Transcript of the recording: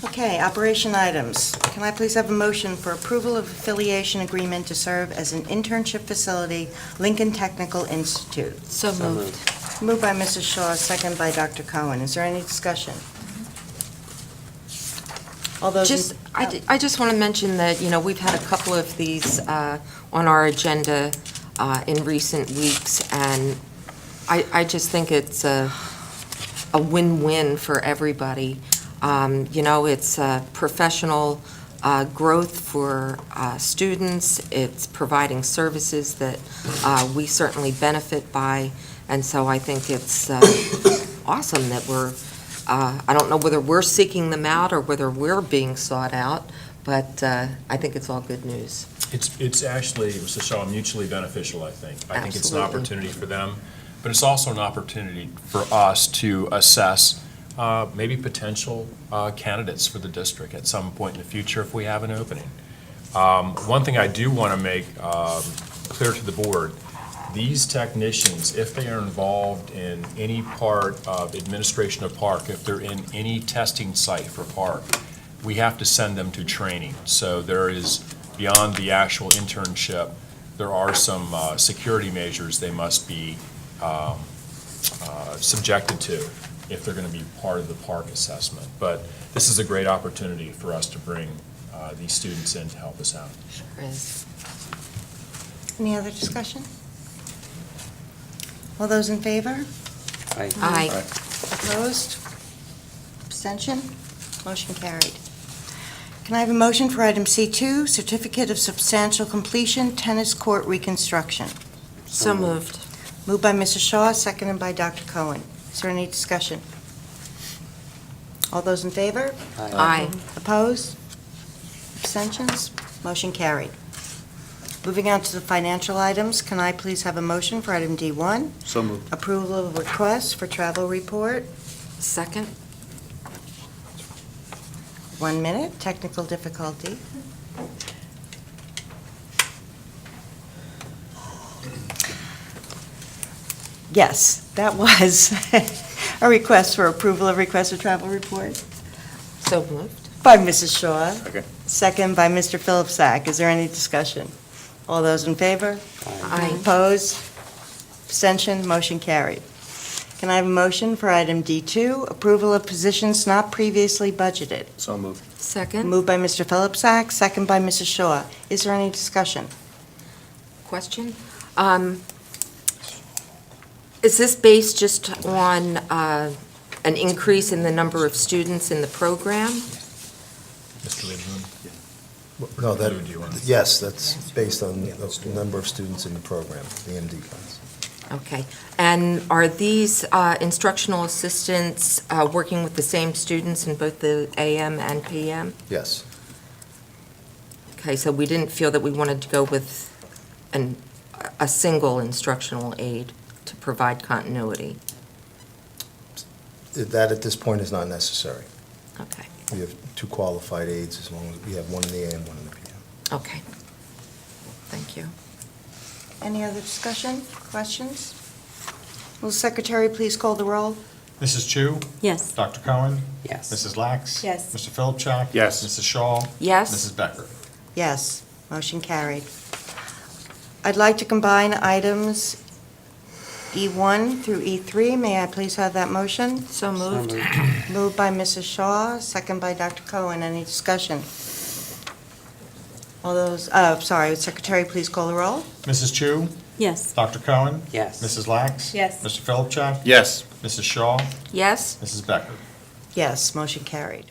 Okay, operation items. Can I please have a motion for approval of affiliation agreement to serve as an internship facility, Lincoln Technical Institute? So moved. Moved by Mrs. Shaw, second by Dr. Cohen. Is there any discussion? All those in- I just want to mention that, we've had a couple of these on our agenda in recent weeks, and I just think it's a win-win for everybody. It's professional growth for students. It's providing services that we certainly benefit by, and so I think it's awesome that I don't know whether we're seeking them out or whether we're being sought out, but I think it's all good news. It's actually, Mr. Shaw, mutually beneficial, I think. I think it's an Absolutely. opportunity for them, but it's also an opportunity for us to assess maybe potential candidates for the district at some point in the future if we have an opening. One thing I do want to make clear to the board, these technicians, if they are involved in any part of administration of park, if they're in any testing site for park, we have to send them to training. So there is, beyond the actual internship, there are some security measures they must be subjected to if they're going to be part of the park assessment. But this is a great opportunity for us to bring these students in to help us out. Sure is. Any other discussion? All those in favor? Aye. Opposed? Abstention? Motion carried. Can I have a motion for item C2, Certificate of Substantial Completion, Tennis Court Reconstruction? So moved. Moved by Mrs. Shaw, seconded by Dr. Cohen. Is there any discussion? All those in favor? Aye. Opposed? Abstentions? Motion carried. Moving on to the financial items, can I please have a motion for item D1? So moved. Approval of request for travel report. Second? 1 minute, technical difficulty. Yes, that was a request for approval of request for travel report So moved. by Mrs. Shaw. Okay. Second by Mr. Philipsak. Is there any discussion? All those in favor? Aye. Opposed? Abstention? Motion carried. Can I have a motion for item D2, approval of positions not previously budgeted? So moved. Second? Moved by Mr. Philipsak, second by Mrs. Shaw. Is there any discussion? Question? Is this based just on an increase in the number of students in the program? Mr. Lieberman? No, Lou, do you want to- yes, that's based on the number of students in the program, the MD class. Okay. And are these instructional assistants working with the same students in both the AM and PM? Yes. Okay, so we didn't feel that we wanted to go with a single instructional aide to provide continuity. That at this point is not necessary. Okay, We have two qualified aides as long as we have one in the AM, one in the PM. okay. Thank you. Any other discussion, questions? Will the secretary please call the roll? Mrs. Chu? Yes. Dr. Cohen? Yes. Mrs. Lax? Yes. Mr. Philipchak? Yes. Mrs. Shaw? Yes? Mrs. Becker? Yes, motion carried. I'd like to combine items E1 through E3. May I please have that motion? So moved. Moved by Mrs. Shaw, second by Dr. Cohen. Any discussion? All those, sorry, secretary, please call the roll. Mrs. Chu? Yes. Dr. Cohen? Yes. Mrs. Lax? Yes. Mr. Philipchak? Yes. Mrs. Shaw? Yes? Mrs. Becker? Yes, motion carried.